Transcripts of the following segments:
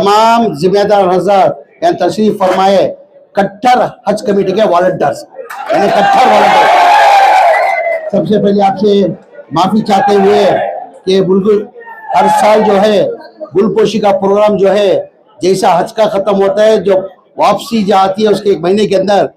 तमाम जिम्मेदार हजरत यहाँ तशरीफ फरमाए, कट्टर हज कमेटी के वॉलंटियर्स, यानी कट्टर वॉलंटियर। सबसे पहले आपसे माफी चाहते हुए कि बिल्कुल हर साल जो है गुलपोशी का प्रोग्राम जो है, जैसा हज का खत्म होता है, जो वापसी जो आती है उसके एक महीने के अंदर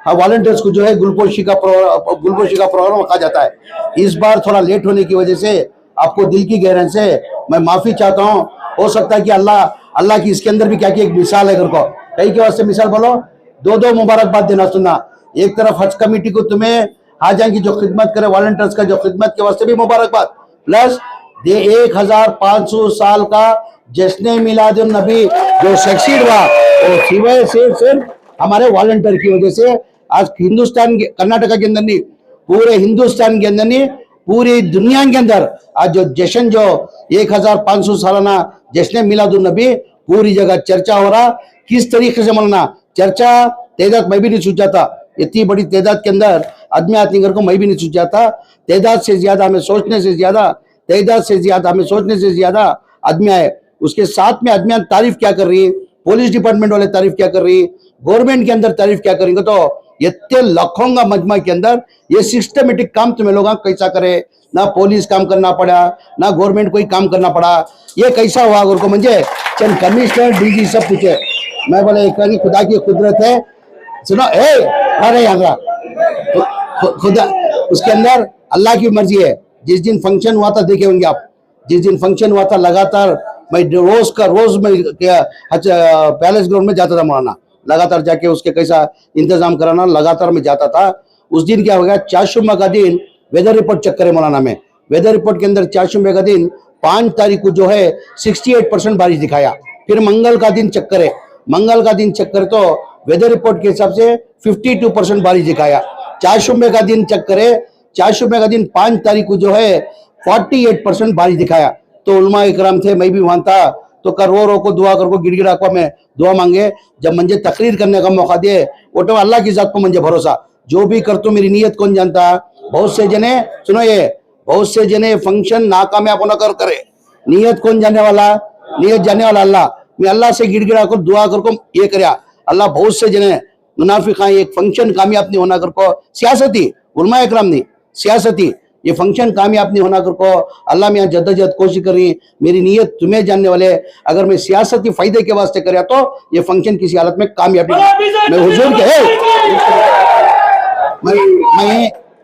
वॉलंटियर्स को जो है गुलपोशी का प्रोग्राम रखा जाता है। इस बार थोड़ा लेट होने की वजह से आपको दिल की गहराई से मैं माफी चाहता हूँ। हो सकता है कि अल्लाह की इसके अंदर भी क्या एक मिसाल है। को कई के वास्ते मिसाल बोलो, दो मुबारकबाद देना सुनना। एक तरफ हज कमेटी को तुम्हें हाजा की जो खिदमत करे, वॉलंटियर्स का जो खिदमत के वास्ते भी मुबारकबाद, प्लस 1500 साल का जश्न मिलादुन नबी जो सक्सीड हुआ वो सिवाय सिर्फ हमारे वॉलंटियर की वजह से। आज हिंदुस्तान के, कर्नाटका के अंदर नहीं, पूरे हिंदुस्तान के अंदर नहीं, पूरी दुनिया के अंदर आज जो जश्न जो 1500 सालाना जश्न मिलादुन नबी पूरी जगह चर्चा हो रहा। किस तरीके से मनाना, चर्चा तादाद मैं भी नहीं सोचा था, इतनी बड़ी तादाद के अंदर आदमी आदमी को मैं भी नहीं सोचा था। तादाद से ज्यादा हमें सोचने से ज्यादा आदमी आए। उसके साथ में आदमी तारीफ क्या कर रही है, पुलिस डिपार्टमेंट वाले तारीफ क्या कर रही है, गवर्नमेंट के अंदर तारीफ क्या करेंगे। तो इतने लाखों का मजमा के अंदर ये सिस्टमेटिक काम तुम्हें लोग कैसा करे, ना पुलिस काम करना पड़ा, ना गवर्नमेंट कोई काम करना पड़ा, ये कैसा हुआ गुरु को मुझे चंद कमिश्नर डीजी सब पूछे। मैं बोले एक खुदा की कुदरत है, सुनो अरे यहाँ खुदा, उसके अंदर अल्लाह की मर्जी है। जिस दिन फंक्शन हुआ था देखे होंगे आप, जिस दिन फंक्शन हुआ था लगातार मैं रोज मैं पैलेस ग्राउंड में जाता था मौलाना, लगातार जाके उसके कैसा इंतजाम कराना लगातार में जाता था। उस दिन क्या हो गया, चाशुमा का दिन वेदर रिपोर्ट चेक करे मौलाना में, वेदर रिपोर्ट के अंदर चाशुमे का दिन 5 तारीख को जो है 68% बारिश दिखाया। फिर मंगल का दिन चेक करे, तो वेदर रिपोर्ट के हिसाब से 52% बारिश दिखाया। चाशुमे का दिन चेक करे, चाशुमे का दिन 5 तारीख को जो है 48% बारिश दिखाया। तो उलमा इकराम थे, मैं भी वहां था, तो कर रो को दुआ कर को गिड़गिड़ा को मैं दुआ मांगे। जब मुझे तकरीर करने का मौका दिए, वो तो अल्लाह की जात पर मुझे भरोसा, जो भी कर तो मेरी नीयत कौन जानता। बहुत से जने सुनो, ये बहुत से जने फंक्शन नाकामयाब होना कर करे, नीयत कौन जाने वाला, नीयत जाने वाला अल्लाह। मैं अल्लाह से गिड़गिड़ा कर दुआ कर को ये कर अल्लाह। बहुत से जने मुनाफिक एक फंक्शन कामयाब नहीं होना कर को, सियासती उलमा इकराम नहीं, सियासती ये फंक्शन कामयाब नहीं होना कर को अल्लाह में जद्दोजहद कोशिश कर रही। मेरी नीयत तुम्हें जानने वाले, अगर मैं सियासती फायदे के वास्ते कर तो ये फंक्शन किसी हालत में कामयाब नहीं। मैं हुजूर के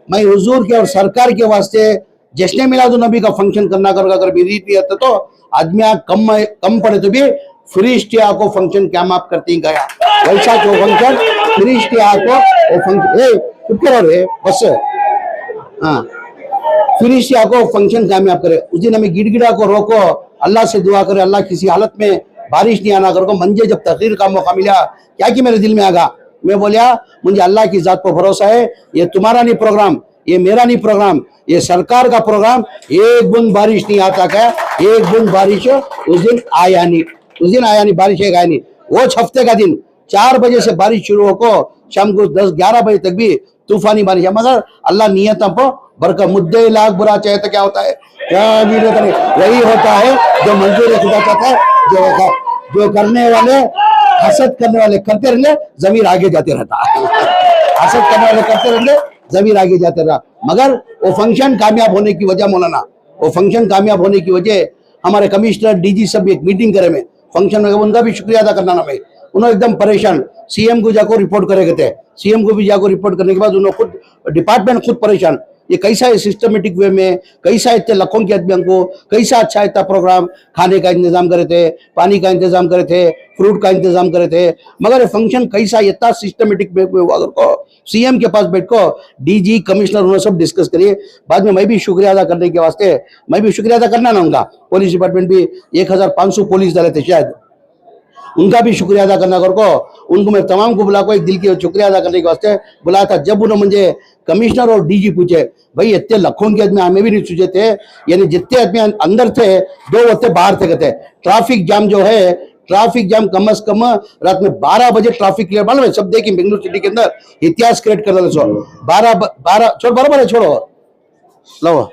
मैं हुजूर के और सरकार के वास्ते जश्न मिलादुन नबी का फंक्शन करना कर, अगर मेरी नीयत तो आदमी कम पड़े तो भी फ्रिस्टिया को फंक्शन क्या माफ करती गया, वैसा जो फंक्शन फ्रिस्टिया को वो फंक्शन बस हाँ फिनिशिया को फंक्शन कामयाब करे। उस दिन हमें गिड़गिड़ा को रोको, अल्लाह से दुआ करे अल्लाह किसी हालत में बारिश नहीं आना करो। मंजे जब तकरीर का मौका मिला क्या कि मेरे दिल में आगा, मैं बोलिया मुझे अल्लाह की जात पर भरोसा है, ये तुम्हारा नहीं प्रोग्राम, ये मेरा नहीं प्रोग्राम, ये सरकार का प्रोग्राम। एक बूंद बारिश नहीं आता क्या, एक बूंद बारिश उस दिन आया नहीं, बारिश एक आया नहीं। वो हफ्ते का दिन 4 बजे से बारिश शुरू होको शाम को 10-11 बजे तक भी तूफानी बारिश है। मगर अल्लाह नियतों पर बरकत, मुद्दे लाख बुरा चाहे तो क्या होता है, वही होता है जो मंजूर खुदा चाहता है। जो करने वाले हसद करने वाले करते रहने, जमीर आगे जाते रहता हसद करने वाले करते रहने, जमीर आगे जाते रहा। मगर वो फंक्शन कामयाब होने की वजह मौलाना, वो फंक्शन कामयाब होने की वजह हमारे कमिश्नर डीजी सब एक मीटिंग करे में फंक्शन में, उनका भी शुक्रिया अदा करना ना। मैं उन्होंने एकदम परेशान सीएम को जाकर रिपोर्ट करे थे, सीएम को भी जाकर रिपोर्ट करने के बाद उन्होंने खुद डिपार्टमेंट खुद परेशान, ये कैसा है सिस्टमेटिक वे में, कैसा इतने लाखों के आदमियों को कैसा अच्छा इतना प्रोग्राम, खाने का इंतजाम करे थे, पानी का इंतजाम करे थे, फ्रूट का इंतजाम करे थे। मगर फंक्शन कैसा इतना सिस्टमेटिक वे में हुआ को सीएम के पास बैठ को डीजी कमिश्नर उन्होंने सब डिस्कस करिए। बाद में मैं भी शुक्रिया अदा करने के वास्ते, मैं भी शुक्रिया अदा करना ना उनका, पुलिस डिपार्टमेंट भी 1500 पुलिस डाले थे शायद, उनका भी शुक्रिया अदा करना कर को, उनको मैं तमाम को बुला को एक दिल की शुक्रिया अदा करने के वास्ते बुलाया था। जब उन्होंने मुझे कमिश्नर और डीजी पूछे, भाई इतने लाखों के आदमी हमें भी नहीं सूझे थे, यानी जितने आदमी अंदर थे 2 होते बाहर थे कहते। ट्रैफिक जाम जो है, ट्रैफिक जाम कम से कम रात में 12 बजे ट्रैफिक क्लियर, मालूम है सब देखिए बेंगलुरु सिटी के अंदर इतिहास क्रिएट कर दो। 12 छोड़ बराबर है, छोड़ो लो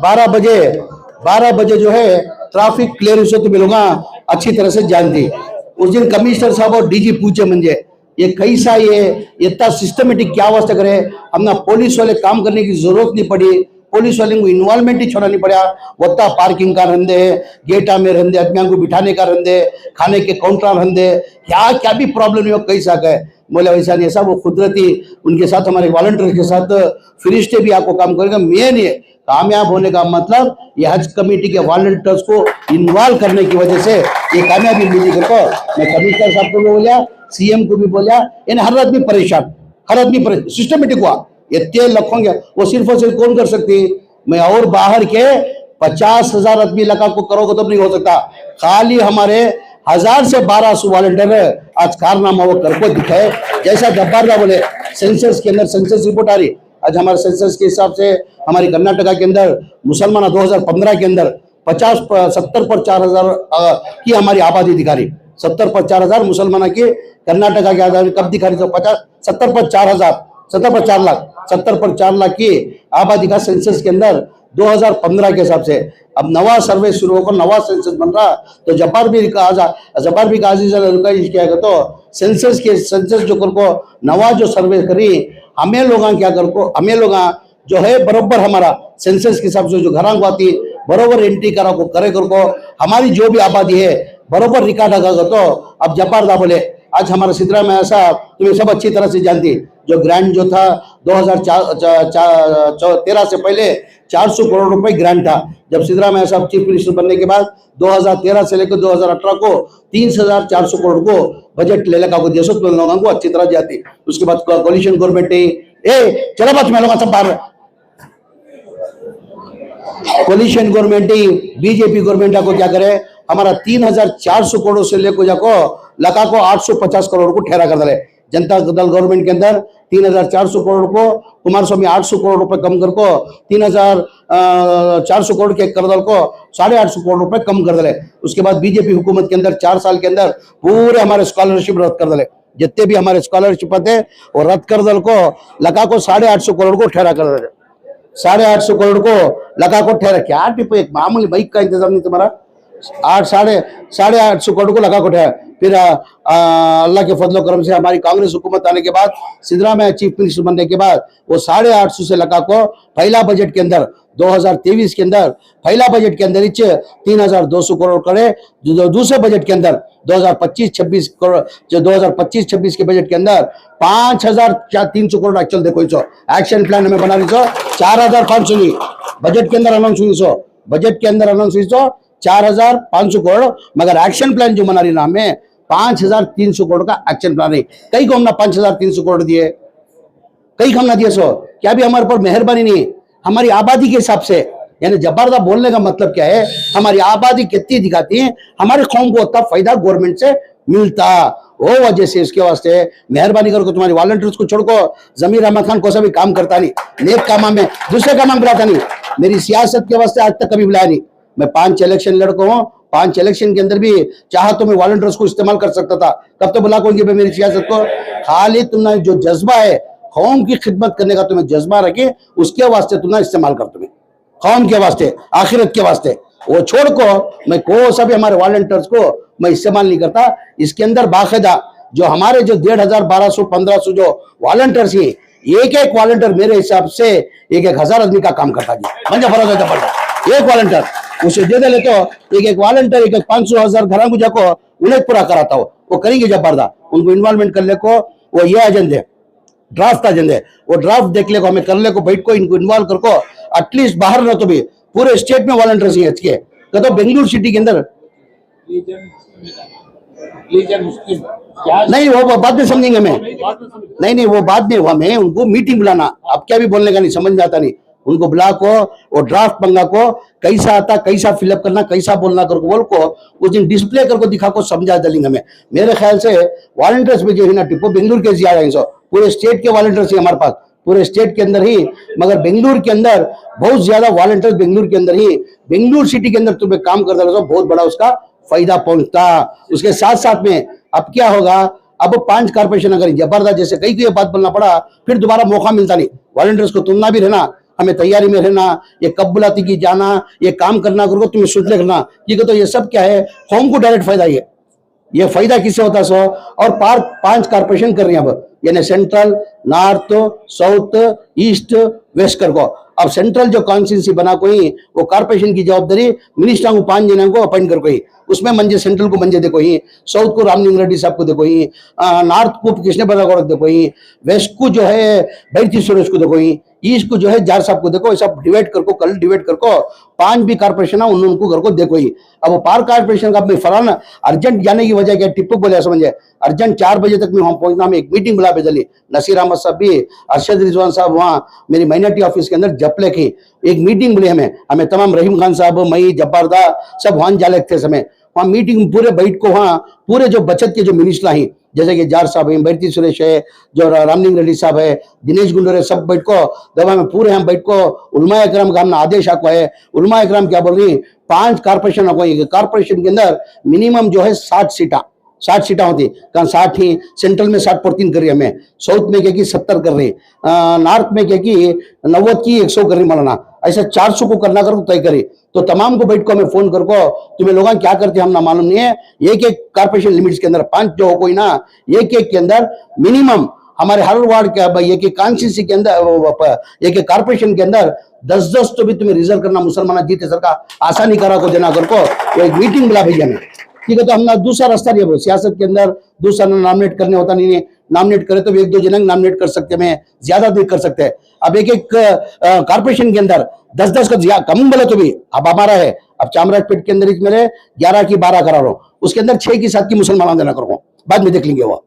12 बजे 12 बजे जो है ट्रैफिक क्लियर हो तो मैं लोग अच्छी तरह से जानती। उस दिन कमिश्नर साहब और डीजी पूछे मुझे ये कैसा ये इतना सिस्टमेटिक क्या अवस्था करे, हमने पुलिस वाले काम करने की जरूरत नहीं पड़ी, पुलिस वाले को इन्वॉल्वमेंट ही छोड़ा नहीं पड़ा, वत्ता पार्किंग का रंदे, गेटा में रंदे, आदमियों को बिठाने का रंदे, खाने के काउंटर रंदे, क्या क्या भी प्रॉब्लम नहीं हो कैसा है। बोले वैसा नहीं, ऐसा वो कुदरती उनके साथ हमारे वॉलंटियर के साथ फरिश्ते भी आपको काम करेगा। मेन ये कामयाब होने का मतलब ये हज कमेटी के वॉलंटियर्स को इन्वॉल्व करने की वजह से ये कामयाबी मिली। को मैं कमिश्नर साहब को भी बोलिया, सीएम को भी बोलिया, यानी हर आदमी परेशान, हर आदमी सिस्टमेटिक हुआ। ये 13 लाख होंगे, वो सिर्फ और सिर्फ कौन कर सकती, मैं और बाहर के 50,000 आदमी लगा को करोगे तो नहीं हो सकता। खाली हमारे 1000 से 1200 वॉलंटियर आज कारनामा वो करको दिखाए। जैसा जब्बार बोले सेंसस के अंदर सेंसस रिपोर्ट आ रही, आज हमारे सेंसस के हिसाब से हमारी कर्नाटका के अंदर मुसलमान 2015 के अंदर 70 पर 4,000 की हमारी आबादी दिखा रही, 70 पर 4,000 मुसलमान की कर्नाटका की आबादी कब दिखा रही, तो 70 पर 4,000, 70 पर 4 लाख, 70 पर 4 लाख की आबादी का सेंसस के अंदर 2015 के हिसाब से। अब नवा सर्वे शुरू होकर नवा सेंसस बन रहा, तो जब्बार भी क्या तो सेंसस जो कर को नवा जो सर्वे करी, हमें लोग क्या कर को, हमें लोग जो है बरोबर हमारा सेंसस के हिसाब से जो घर आती बरोबर एंट्री करा को करे कर को हमारी जो भी आबादी है बरोबर रिकॉर्ड आगा। तो अब जब्बार बोले आज हमारा सिद्धरामैया साहब तुम्हें सब अच्छी तरह से जानती, जो ग्रांट जो था 2013 से पहले 400 करोड़ रुपए ग्रांट था। जब सिद्धरामैया साहब चीफ मिनिस्टर बनने के बाद 2013 से लेकर 2018 को 3,400 करोड़ को बजट ले लगा को देशों लोगों को अच्छी तरह जाती। उसके बाद कोलिशन गवर्नमेंट चला बात में लोग सब बाहर कोलिशन गवर्नमेंट बीजेपी गवर्नमेंट को क्या करे, हमारा 3,400 करोड़ से लेकर जाको लगा को 850 करोड़ को ठहरा कर दे। जनता दल गवर्नमेंट के अंदर 3,400 करोड़ को कुमार स्वामी 800 करोड़ रुपए कम कर को 3,400 करोड़ के कर दल को 850 करोड़ रुपए कम कर दे। उसके बाद बीजेपी हुकूमत के अंदर 4 साल के अंदर पूरे हमारे स्कॉलरशिप रद्द कर दे, जितने भी हमारे स्कॉलरशिप थे वो रद्द कर दल को लगा को 850 करोड़ को ठहरा कर दे। 850 करोड़ को लगा को ठहरा, क्या टिप एक मामूली बाइक का इंतजाम नहीं तुम्हारा, 850 करोड़ को लगा को ठहरा। फिर अल्लाह के फजलो करम से हमारी कांग्रेस हुकूमत आने के बाद सिद्धरामैया चीफ मिनिस्टर बनने के बाद वो 850 से लगा को पहला बजट के अंदर 2023 के अंदर पहला बजट के अंदर 3,200 करोड़ करे। जो दूसरे बजट के अंदर 2025-26 करोड़, जो 2025-26 के बजट के अंदर 5,300 करोड़ एक्चुअल देखो एक्शन प्लान हमें बना रही 4,500 नहीं, बजट के अंदर अनाउंस हुई बजट के अंदर अनाउंस हुई 4,500 करोड़, मगर एक्शन प्लान जो बना रही ना हमें 5,300 करोड़ का एक्शन प्लान है। कई को हमने 5,300 करोड़ दिए, कई हमने दिए क्या भी हमारे पर मेहरबानी नहीं, हमारी आबादी के हिसाब से। यानी जबरदा बोलने का मतलब क्या है, हमारी आबादी कितनी दिखाती है, हमारे कौम को उतना फायदा गवर्नमेंट से मिलता, वो वजह से इसके वास्ते मेहरबानी करके तुम्हारे वॉलंटियर्स को छोड़ को जमीर अहमद खान को भी काम करता नहीं, नेक कामा में दूसरे कामा में बुलाता नहीं, मेरी सियासत के वास्ते आज तक कभी बुलाया नहीं। मैं 5 इलेक्शन लड़को हूँ, 5 इलेक्शन के अंदर भी चाहा तो मैं वॉलंटियर्स को इस्तेमाल कर सकता था, तब तो बुला कहूंगी मेरी सियासत को। खाली तुमने जो जज्बा है कौम की खिदमत करने का तुम्हें जज्बा रखे, उसके वास्ते तुम्हें इस्तेमाल कर, तुम्हें कौम के वास्ते आखिरत के वास्ते, वो छोड़ को मैं को सभी हमारे वॉलंटियर्स को मैं इस्तेमाल नहीं करता। इसके अंदर बाकायदा जो हमारे जो 1,500 1200 1500 जो वॉलंटियर्स हैं, एक एक वॉलंटियर मेरे हिसाब से 1,000 आदमी का काम करता जी, मंजा फरोजा जबरदस्त एक वॉलंटियर उसे दे दे तो एक वॉलंटियर 500,000 घर को जाको उन्हें पूरा कराता हो, वो करेंगे जबरदा उनको इन्वॉल्वमेंट कर ले को, वो ये एजेंडे ड्राफ्ट एजेंडे वो ड्राफ्ट देख ले को हमें कर ले को बैठ को इनको इन्वॉल्व कर को एटलीस्ट बाहर ना तो भी पूरे स्टेट में वॉलंटियर्स हैं के तो बेंगलुरु सिटी के अंदर नहीं, वो बाद में समझेंगे हमें, नहीं वो बाद में हुआ, मैं उनको मीटिंग बुलाना, अब क्या भी बोलने का नहीं समझ में आता नहीं, उनको बुला को वो ड्राफ्ट मंगा को कैसा आता कैसा फिलअप करना कैसा बोलना करको बोल को उस दिन डिस्प्ले करको दिखा को समझा देंगे हमें। मेरे ख्याल से वॉलंटियर्स में जो है ना टिप्पो बेंगलुरु के ज्यादा पूरे स्टेट के वॉलंटियर्स हमारे पास पूरे स्टेट के अंदर ही, मगर बेंगलुरु के अंदर बहुत ज्यादा वॉलंटियर्स बेंगलुरु के अंदर ही, बेंगलुरु सिटी के अंदर तुम्हें काम करता रहो बहुत बड़ा उसका फायदा पहुंचता। उसके साथ साथ में अब क्या होगा, अब 5 कारपोरेशन अगर जबरदस्त जैसे कई बात बोलना पड़ा, फिर दोबारा मौका मिलता नहीं वॉलंटियर्स को, तुमना भी रहना हमें तैयारी में रहना, ये कब बुलाती की जाना, ये काम करना करो, तुम्हें सोच लेना, ठीक है। तो ये सब क्या है, कौम को डायरेक्ट फायदा ये फायदा किससे होता है सो, और 5 कारपोरेशन कर रही हैं अब, यानी central, north, south, east, west कर को। अब सेंट्रल जो कॉन्स्टिट्यूंसी बना कोई, वो कारपोरेशन की जवाबदारी मिनिस्टर को 5 जनों को अपॉइंट कर कोई, उसमें मंजे सेंट्रल को मंजे देखो ही, साउथ को रामलिंग रेड्डी साहब को देखो ही, नॉर्थ को कृष्ण प्रसाद गौड़ देखो ही, वेस्ट को जो है बैरती सुरेश को देखो ही, ईस्ट को जो है जार साहब को देखो, सब डिवाइड कर को, कल डिवाइड कर को 5 भी कारपोरेशन है उनको घर को देखो ही। अब वो पार कारपोरेशन का फलाना अर्जेंट जाने की वजह क्या, टिप्पू बोले समझे अर्जेंट 4 बजे तक मैं वहां पहुंचना, हमें एक मीटिंग बुला भेजली, नसीर अहमद साहब भी, अरशद रिजवान साहब वहां मेरी माइनॉरिटी ऑफिस के अंदर जपले की एक मीटिंग बुली, हमें तमाम रहीम खान साहब, मई जब्बार दा सब वहां जाले थे समय, वहां मीटिंग पूरे बैठ को, वहां पूरे जो बचत के जो मिनिस्टर हैं जैसे कि जार साहब है, बैरती सुरेश है, जो रामलिंग रेड्डी साहब है, दिनेश गुंडूरे, सब बैठ को दवा में पूरे हम बैठ को उलमा इकराम का हमने आदेश आपको है, उलमा इकराम क्या बोल रही, 5 कारपोरेशन आपको, कारपोरेशन के अंदर मिनिमम जो है 60 सीटा होती, कहाँ 60 ही, सेंट्रल में 60/3 कर रही हमें, साउथ में क्या की 70 कर रही, नॉर्थ में क्या की 90 की 100 कर रही मौलाना, ऐसा 400 को करना कर तय करी। तो तमाम को बैठ को हमें फोन कर को, तुम्हें लोग क्या करते हम ना मालूम नहीं है, एक कारपोरेशन लिमिट्स के अंदर 5 जो हो कोई ना, एक के अंदर मिनिमम हमारे हर वार्ड के एक कॉन्स्टिट्यूंसी के अंदर, एक कारपोरेशन के अंदर 10-10 तो भी तुम्हें रिजर्व करना, मुसलमान जीते सर का आसानी करा को देना कर को, एक मीटिंग बुला भेजा हमें, ठीक है। तो हम दूसरा रास्ता नहीं है, सियासत के अंदर दूसरा नॉमिनेट करने होता नहीं है, नॉमिनेट करे तो 1-2 जन नॉमिनेट कर सकते हैं, ज्यादा भी कर सकते हैं। अब एक कारपोरेशन के अंदर 10-10 का कम बोले तो भी, अब हमारा है, अब चामराजपेट के अंदर मेरे 11 की 12 करा रहा हूं, उसके अंदर 6 की 7 की मुसलमान देना करो, बाद में देख लेंगे वो।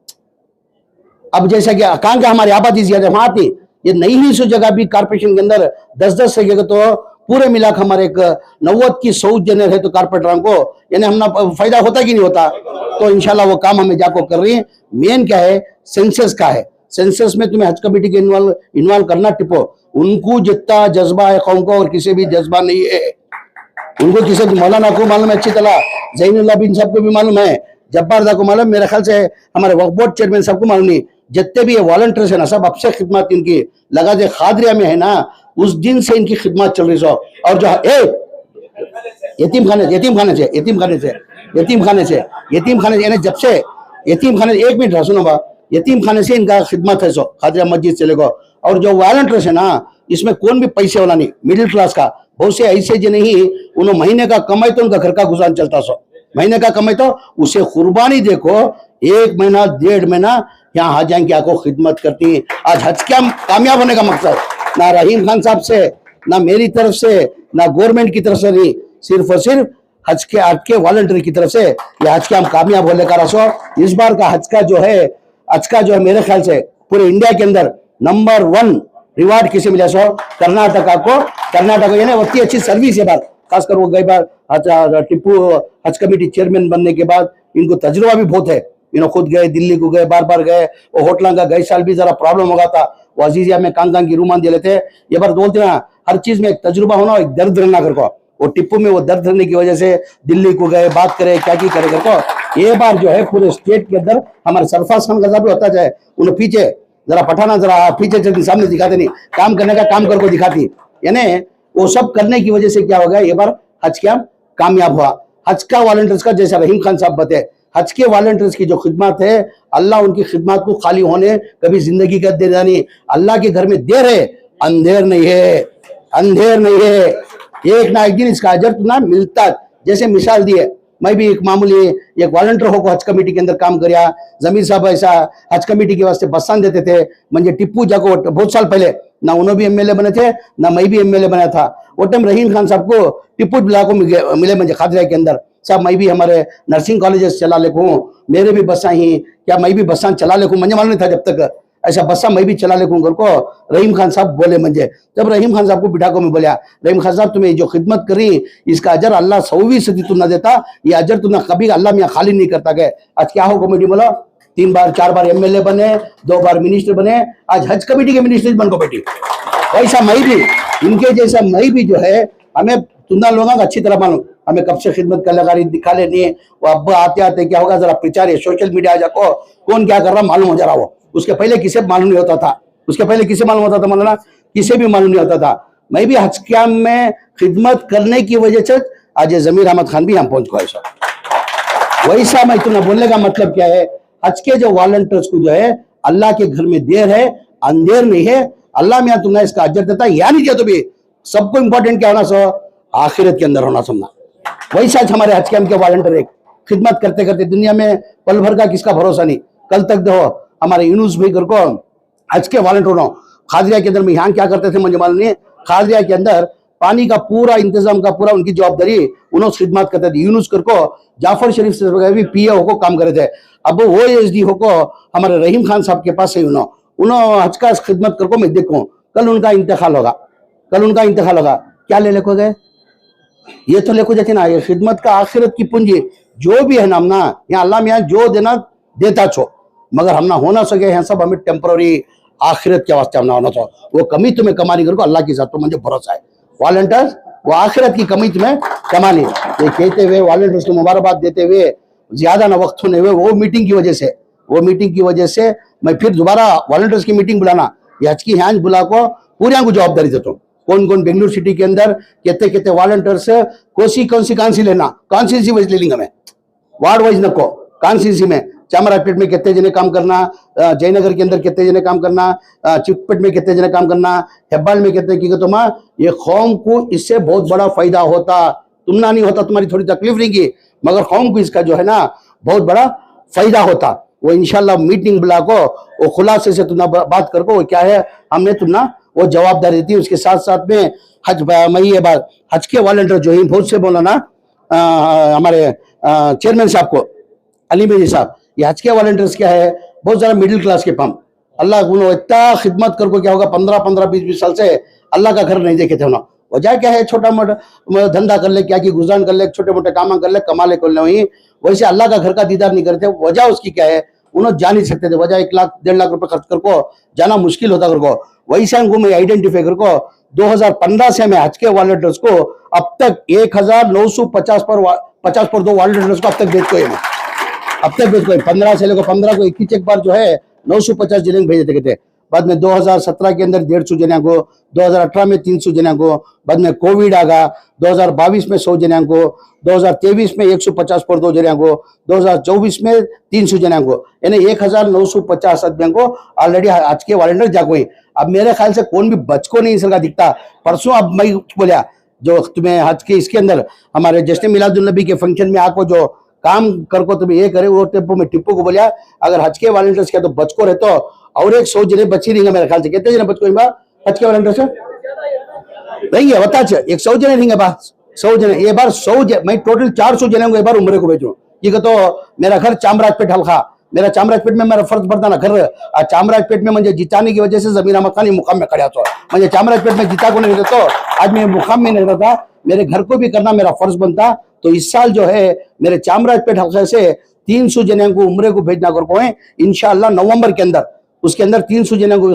अब जैसा कि कहां का हमारी आबादी ज्यादा वहां थी, ये नई ही सो जगह भी कारपोरेशन के अंदर 10-10 से तो पूरे मिलाकर हमारे 90 की 100 जने है तो कारपोरेटर को, यानी हमना फायदा होता कि नहीं होता। तो इंशाल्लाह वो काम हमें जाको कर रही है। मेन क्या है, सेंसस का है, सेंसस में तुम्हें हज कमेटी के इन्वॉल्व करना, टिपो उनको जितना जज्बा है कौम को और किसी भी जज्बा नहीं है, उनको किसी मौलाना को मालूम है अच्छी तरह, जैनुल्लाह बिन साहब को भी मालूम है, जब्बार दा को मालूम, मेरे ख्याल से हमारे वक्फ बोर्ड चेयरमैन सबको मालूम नहीं, जितने भी ये वॉलंटियर्स है ना सब अब से खिदमत इनकी लगा दे, खादरिया में है ना उस दिन से इनकी खिदमत चल रही सो। और जो यतीम खाने से जब से यतीम खाने, 1 मिनट सुनो बा, यतीम खाने से इनका खिदमत है सो, खादरिया मस्जिद से लेकर। और जो वॉलंटियर्स है ना, इसमें कौन भी पैसे वाला नहीं, मिडिल क्लास का, बहुत से ऐसे जो नहीं, उन्होंने महीने का कमाई तो उनका घर का गुजारा चलता सो, महीने का कमाई तो उसे कुर्बानी देखो, 1 महीना 1.5 महीना यहाँ आ जाएंगे, आपको खिदमत करती है। आज हज क्या कामयाब होने का मकसद ना रहीम खान साहब से, ना मेरी तरफ से, ना गवर्नमेंट की तरफ से नहीं, सिर्फ और सिर्फ हज के वॉलंटियर की तरफ से ये हज के हम कामयाब होने का रसो। इस बार का हज का जो है मेरे ख्याल से पूरे इंडिया के अंदर नंबर 1 रिवार्ड किसे मिला सो, कर्नाटका को यानी उतनी अच्छी सर्विस है बार, खासकर वो गई बार टिप्पू हज कमेटी चेयरमैन बनने के बाद इनको तजुर्बा भी बहुत है, खुद गए, दिल्ली को गए, बार गए, वो होटल का गए साल भी जरा प्रॉब्लम होगा था, वो अजीजिया में कांग की रूमान दे लेते, ये बार बोलते ना हर चीज में एक तजुर्बा होना, एक दर्द रहना कर को, वो टिप्पू में वो दर्द रहने की वजह से दिल्ली को गए, बात करे क्या की करे कर को। ये बार जो है पूरे स्टेट के अंदर हमारे सरफराज खान गजा भी होता जाए, उन्हें पीछे जरा पठाना जरा पीछे चल के सामने दिखाते नहीं, काम करने का काम करके दिखाती, यानी वो सब करने की वजह से क्या हो गया, ये बार हज क्या कामयाब हुआ। हज का वॉलंटियर्स का जैसा रहीम खान साहब बताए, हज के वॉलंटियर्स की जो खिदमत है, अल्लाह उनकी खिदमत को खाली होने कभी जिंदगी का दे नहीं, अल्लाह के घर में देर है, अंधेर नहीं है, एक ना एक दिन इसका अजर तो ना मिलता। जैसे मिसाल दिए, मैं भी एक मामूली एक वॉलंटियर होकर हज कमेटी के अंदर काम करिया, जमीर साहब ऐसा हज कमेटी के वास्ते बस्सान देते थे, मुझे टिप्पू जाको बहुत साल पहले, ना उन्होंने भी एमएलए बने थे, ना मैं भी एमएलए बना था, वो टाइम रहीम खान साहब को टिप्पू बिला को मिले मुझे खादरिया के अंदर, साहब मैं भी हमारे नर्सिंग कॉलेजेस चला लेकूँ, मेरे भी बसा ही क्या मैं भी बसा चला लेकूँ, मुझे मालूम नहीं था जब तक ऐसा बसा मैं भी चला लेकूँ घर को। रहीम खान साहब बोले मुझे, जब रहीम खान साहब को बिठा को मैं बोलिया, रहीम खान साहब तुम्हें जो खिदमत करी इसका अजर अल्लाह 100% तू ना देता, ये अजर तू ना कभी अल्लाह मियाँ खाली नहीं करता गए। आज क्या हो कमेटी बोला, 3 बार 4 बार एमएलए बने, 2 बार मिनिस्टर बने, आज हज कमेटी के मिनिस्टर बन को बेटी, वैसा मैं भी इनके जैसा मैं भी जो है, हमें तुमना लोगों का अच्छी तरह मालूम, हमें कब से खिदमत कर लगा रही दिखा लेनी है, वो अब आते आते क्या होगा जरा प्रचार है, सोशल मीडिया जाको कौन क्या कर रहा मालूम हो जा रहा, वो उसके पहले किसे मालूम नहीं होता था, उसके पहले किसे मालूम होता था, मालूम किसे भी मालूम नहीं होता था। मैं भी हज कैम्प में खिदमत करने की वजह से आज जमीर अहमद खान भी हम पहुंच गए सर। वैसा मैं तुम्हें बोलने का मतलब क्या है, हज के जो वॉलंटियर्स को जो है अल्लाह के घर में देर है अंधेर नहीं है, अल्लाह में तुम्हें इसका अजर देता है या नहीं दिया तो भी सबको इंपॉर्टेंट क्या होना सो आखिरत के अंदर होना समझना। वैसा हमारे हज कैम्प के वॉलंटियर एक खिदमत करते करते दुनिया में पल भर का किसका भरोसा नहीं। कल तक देखो हमारे यूनुस भाई घर को हज के वॉलंटियर हो खादिया के अंदर में यहाँ क्या करते थे मुझे मालूम नहीं, खादिया के अंदर पानी का पूरा इंतजाम का पूरा उनकी जवाबदारी उन्होंने खिदमत करते थे। यूनुस कर को जाफर शरीफ से भी पीए को काम करे थे। अब वो एसडी हो को हमारे रहीम खान साहब के पास है उन्होंने हज का खिदमत कर को मैं देखूं कल उनका इंतकाल होगा, कल उनका इंतकाल होगा। क्या ले लेको गए ये तो लेको जाते ना, ये खिदमत का आखिरत की पूंजी जो भी है ना हमना यहाँ अल्लाह में यहाँ जो देना देता छो, मगर हमना होना सके यहाँ सब हमें टेम्पररी आखिरत के वास्ते हमना होना छो। वो कमी तुम्हें कमानी करो अल्लाह की साथ तो मुझे भरोसा है। वॉलंटियर्स वो आखिरत की कमी तुम्हें कमानी ये कहते हुए वॉलंटियर्स को मुबारकबाद देते हुए ज्यादा ना वक्त होने हुए वो मीटिंग की वजह से मैं फिर दोबारा वॉलंटियर्स की मीटिंग बुलाना ये हज की ह्यांज बुला को पूरी को जवाबदारी देता हूँ। कौन कौन बेंगलुरु सिटी के अंदर कहते कहते वॉलंटियर्स कौन सी लेना कॉन्स्टिट्यूंसी वाइज ले लेंगे मैं वार्ड वाइज नको कॉन्स्टिट्यूंसी में चामराजपेट में कितने जने काम करना, जयनगर के अंदर कितने जने काम करना, चिकपेट में कितने जने काम करना, हेब्बाल में कितने की तो माँ ये कौम को इससे बहुत बड़ा फायदा होता। तुम ना नहीं होता तुम्हारी थोड़ी तकलीफ नहीं की मगर कौम को इसका जो है ना बहुत बड़ा फायदा होता। वो इंशाल्लाह मीटिंग बुला को वो खुलासे से तुम बात कर को क्या है हमने तुम ना वो जवाबदारी दी। उसके साथ साथ में हज मैं ये बात हज के वॉलंटियर जो है बहुत से बोला ना हमारे चेयरमैन साहब को अली मेजी साहब ये हज के वॉलंटियर्स क्या है बहुत ज्यादा मिडिल क्लास के पम अल्लाह उन्होंने इतना खिदमत करको क्या होगा 15-20 साल से अल्लाह का घर नहीं देखे थे उन्होंने। वजह क्या है छोटा मोटा धंधा कर ले क्या की गुजान कर ले छोटे मोटे काम कर ले कमा ले कर ले वही वैसे अल्लाह का घर का दीदार नहीं करते। वजह उसकी क्या है उन्होंने जा नहीं सकते थे, वजह 1 लाख 1.5 लाख रुपए खर्च करको जाना मुश्किल होता करको। वैसे उनको मैं आइडेंटिफाई करको 2015 से मैं हज के वॉलंटियर्स को अब तक 1950 पर 2 वॉलंटियर्स को अब तक भेज को अब तक भेज को 15 से लेकर 15 को 21 एक बार जो है 950 जने भेजे थे। बाद में 2017 के अंदर 150 जने को, 2018 में 300 जने को, बाद में कोविड आ गया 2022 में 100 जने को, 2023 में 150 पर 2 जने को, 2024 में 300 जने को, यानी 1950 आदमी को ऑलरेडी आज के वॉलंटियर जागो। अब मेरे ख्याल से कौन भी बच को नहीं इसका दिखता। परसों अब मैं बोलिया जो तुम्हें हज के इसके अंदर हमारे जश्न मिलादुल नबी के फंक्शन में आको जो काम कर को तुम्हें ये करे वो टेम्पो में टिप्पू को बोलिया अगर हज के वॉलंटियर्स क्या तो बच को रहते और 100 जने बची रहेंगे मेरे ख्याल से। कितने जने बच को हज के वॉलंटियर्स रहेंगे बता 100 जने रहेंगे बस 100 जने ये बार 100 मैं टोटल 400 जने को एक बार उम्र को भेजू। ये तो मेरा घर चामराजपेट हल्का मेरा चामराजपेट में मेरा फर्ज पड़ता ना घर चामराजपेट में मुझे जिताने की वजह से जमीर अहमद खान मुकाम में खड़ा था। मुझे चामराजपेट में जीता को नहीं रहता तो आज मैं मुकाम में नहीं रहता, मेरे घर को भी करना मेरा फर्ज बनता। तो इस साल जो है मेरे चामराजपेट हल्के से 300 जने को उम्रे को भेजना कर को है इंशाअल्लाह नवंबर के अंदर। उसके अंदर 300 जने को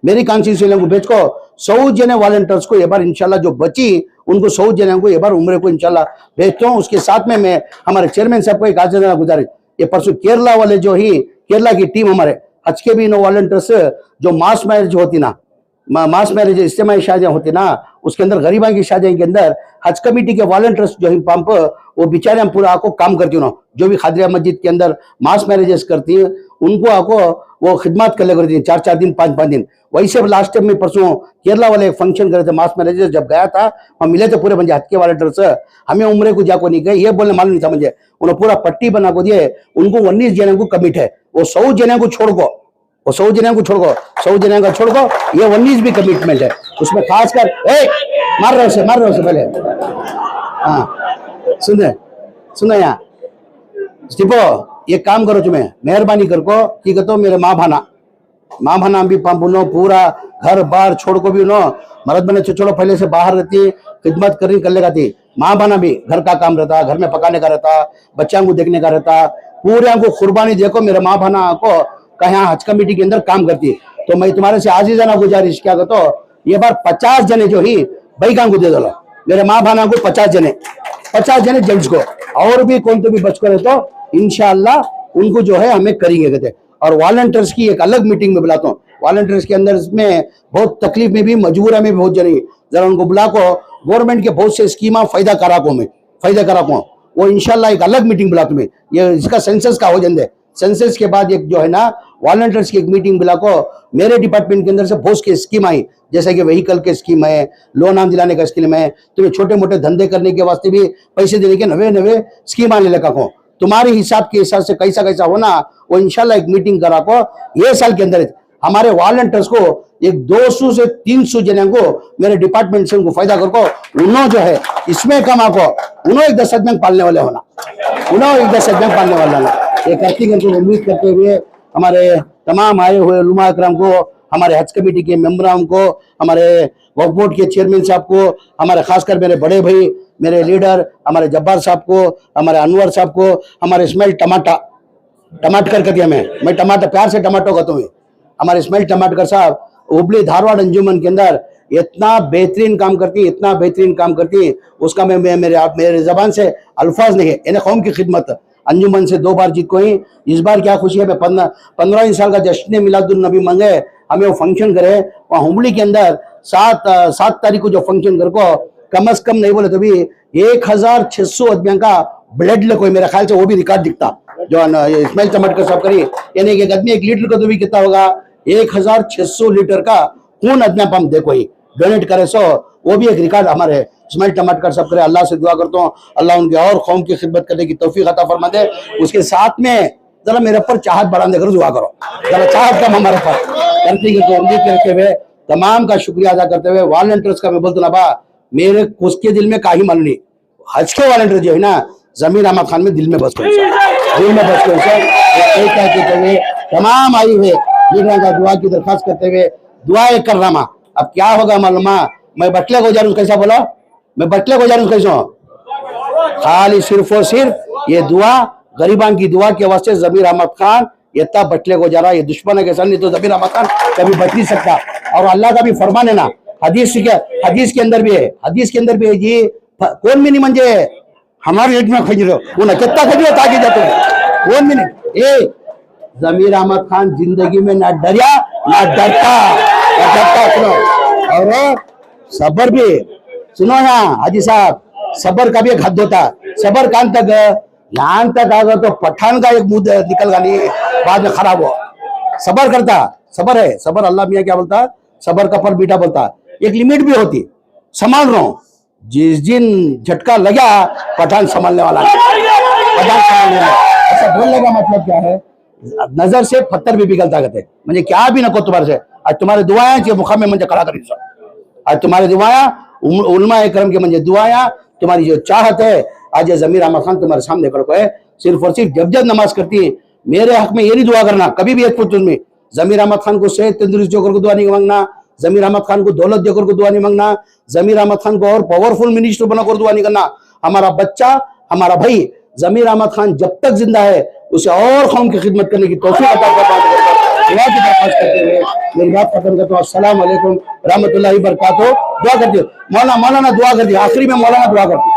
मेरी कॉन्स्टिट्यूंसी को भेज को 100 जने वॉलंटियर्स को ये बार इंशाल्लाह जो बची उनको 100 जने को ये बार उम्रे को इंशाल्लाह भेजता हूँ। उसके साथ में मैं हमारे चेयरमैन साहब को एक आज गुजारिश ये परसों केरला वाले जो ही केरला की टीम हमारे हज के भी नो वॉलंटियर्स जो मास मैरिज होती ना मास मैरिज इज्तिमाई शादियां होती ना उसके अंदर गरीबा की शादियों के अंदर हज कमेटी के वॉलंटियर्स जो ही पंप वो बेचारे हम पूरा आको काम करती हूँ जो भी खादिया मस्जिद के अंदर मास मैरिजेस करती है उनको आको वो खिदमत कर ले करती है 4-4 दिन 5-5 दिन। वैसे लास्ट टाइम में परसों केरला वाले एक फंक्शन करे थे मास मैरिजेस जब गया था हम मिले थे पूरे बंदे हज के वॉलंटियर्स हमें उम्र को जाको नहीं गए ये बोलने मालूम नहीं था मुझे उन्होंने पूरा पट्टी बना को दिए उनको 19 जने को कमिट है वो 100 जने को छोड़ को वो 100 जने को छोड़ को 100 जने का छोड़ को ये 19 भी कमिटमेंट है उसमें खासकर मार रहे से पहले हाँ सुने यहाँ स्टिपो ये काम करो तुम्हें मेहरबानी कर को की कहते मेरे माँ भाना भी पंपुनो पूरा घर बार छोड़ को भी उनो मर्द बने छोड़ो पहले से बाहर रहती खिदमत करनी कर लेगा थी। माँ भाना भी घर का काम रहता घर में पकाने का रहता बच्चों को देखने का रहता पूरे को कुर्बानी देखो मेरे माँ भाना को कहा हज कमेटी के अंदर काम करती। तो मैं तुम्हारे से आज ही जाना गुजारिश क्या कहते ये बार 50 जने जो ही बैगा को दे दो मेरे माँ भाना को 50 जने जेंट्स को और भी कौन तो भी बच करे तो इंशाअल्लाह उनको जो है हमें करेंगे कहते। और वॉलंटियर्स की एक अलग मीटिंग में बुलाता हूँ वॉलंटियर्स के अंदर में बहुत तकलीफ में भी मजबूरा में भी बहुत जरी जरा उनको बुला को गवर्नमेंट के बहुत से स्कीमा फायदा कराको वो इंशाल्लाह एक अलग मीटिंग बुला तुम्हें ये इसका सेंसस का हो जाए सेंसस के बाद एक जो है ना वॉलंटियर्स की एक मीटिंग बुला को मेरे डिपार्टमेंट के अंदर से बहुत की स्कीम आई जैसे कि व्हीकल के स्कीम है लोन आम दिलाने का स्कीम है तुम्हें छोटे मोटे धंधे करने के वास्ते भी पैसे देने के नवे नवे स्कीम आने लगा को तुम्हारे हिसाब के हिसाब से कैसा कैसा होना वो इंशाल्लाह एक मीटिंग करा को ये साल के अंदर हमारे वॉलंटियर्स को एक 200 से 300 जने को मेरे डिपार्टमेंट से उनको फायदा करको उन्होंने जो है इसमें कमा को उन्होंने एक 10 बैंक पालने वाले होना उन्होंने एक 10 बैंक पालने वाला होना ये करती करके उम्मीद करते हुए हमारे तमाम आए हुए उलमा अकराम को हमारे हज कमेटी के मेंबरान को हमारे वक्फ बोर्ड के चेयरमैन साहब को हमारे खासकर मेरे बड़े भाई मेरे लीडर हमारे जब्बार साहब को हमारे अनवर साहब को हमारे इस्माइल टमाटर कर दिया मैं टमाटर प्यार से टमाटो कहता हूँ हमारे इस्माइल टमाटर साहब हुबली धारवाड़ अंजुमन के अंदर इतना बेहतरीन काम करती उसका मैं मेरे जबान से अल्फाज नहीं है इन्हें कौम की खिदमत अंजुमन से 2 बार जीत को ही इस बार क्या खुशी है मैं 15 साल का जश्न मिलादुन नबी मंगे हमें वो फंक्शन करे वहाँ हुबली के अंदर 7 तारीख को जो फंक्शन कर को कम से कम नहीं बोले तो भी 1600 आदमियों का ब्लड ले कोई मेरे ख्याल से वो भी रिकॉर्ड दिखता जो इस्माइल टमाटर साहब करी यानी कि एक आदमी 1 लीटर का तो भी कितना होगा 1600 लीटर का खून आदमी पंप देखो ही डोनेट करे सो वो भी एक रिकॉर्ड हमारे इस्माइल टमाटर साहब करे अल्लाह से दुआ करता हूँ अल्लाह उनके और कौम की खिदमत करने की तौफीक अता फरमा दे उसके साथ में जरा मेरे ऊपर चाहत बढ़ाने कर दुआ करो जरा चाहत कम हमारे पास उम्मीद करते हुए तमाम का शुक्रिया अदा करते हुए वॉलंटियर्स का मैं बोलता ना बा मेरे उसके दिल में काही मन नहीं हज के वॉलंटियर जो है ना जमीर अहमद खान में दिल में बस गए तमाम आई हुए लीडरों का दुआ की दरखास्त करते हुए दुआ कर रहा अब क्या होगा मालूमा मैं बटले को जारूँ कैसा बोला मैं बटले को जारूँ कैसा खाली सिर्फ और सिर्फ ये दुआ गरीबान की दुआ के वास्ते जमीर अहमद खान इतना बटले को जा रहा है ये दुश्मन है के साथ नहीं तो जमीर अहमद खान कभी बच नहीं सकता और अल्लाह का भी फरमान है ना हदीस के अंदर भी है जी कौन भी नहीं मंजे हमारे रेट में खज रहे हो कितना खजो ताकि जाते कौन भी नहीं ए जमीर अहमद खान जिंदगी में ना डरिया ना डरता सुनो और सबर भी सुनो यहाँ हाजी साहब सबर का भी एक हद होता सबर कान तक यहाँ तक आ गया तो पठान का एक मुंह निकल गया नहीं बाद में खराब हो सबर करता सबर है सबर अल्लाह मियाँ क्या बोलता सबर का फल मीठा बोलता एक लिमिट भी होती संभाल रहा हूँ जिस दिन झटका लगा पठान संभालने वाला ऐसा बोलने का मतलब क्या है नजर से पत्थर भी पिघलता कहते मुझे क्या भी नको तुम्हारे से आज तुम्हारे दुआएं मुखा में मुझे खड़ा करी आज तुम्हारे दुआया उलमा करम के मुझे दुआया तुम्हारी जो चाहत है आज जमीर अहमद खान तुम्हारे सामने खड़ो है सिर्फ और सिर्फ जब नमाज करती है मेरे हक में ये नहीं दुआ करना कभी भी एक में जमीर अहमद खान को सेहत तंदुरुस्त जोकर को दुआ नहीं मांगना जमीर अहमद खान को दौलत देकर को दुआ नहीं मांगना जमीर अहमद खान को और पावरफुल मिनिस्टर बनाकर दुआ नहीं करना हमारा बच्चा हमारा भाई जमीर अहमद खान जब तक जिंदा है उसे और कौम की खिदमत करने की तौफीक अता मेरी बात खत्म करता हूँ अस्सलाम वालेकुम रहमतुल्लाहि व बरकातहू दुआ कर दियो मौलाना दुआ कर दिया आखिरी में मौलाना दुआ कर दिया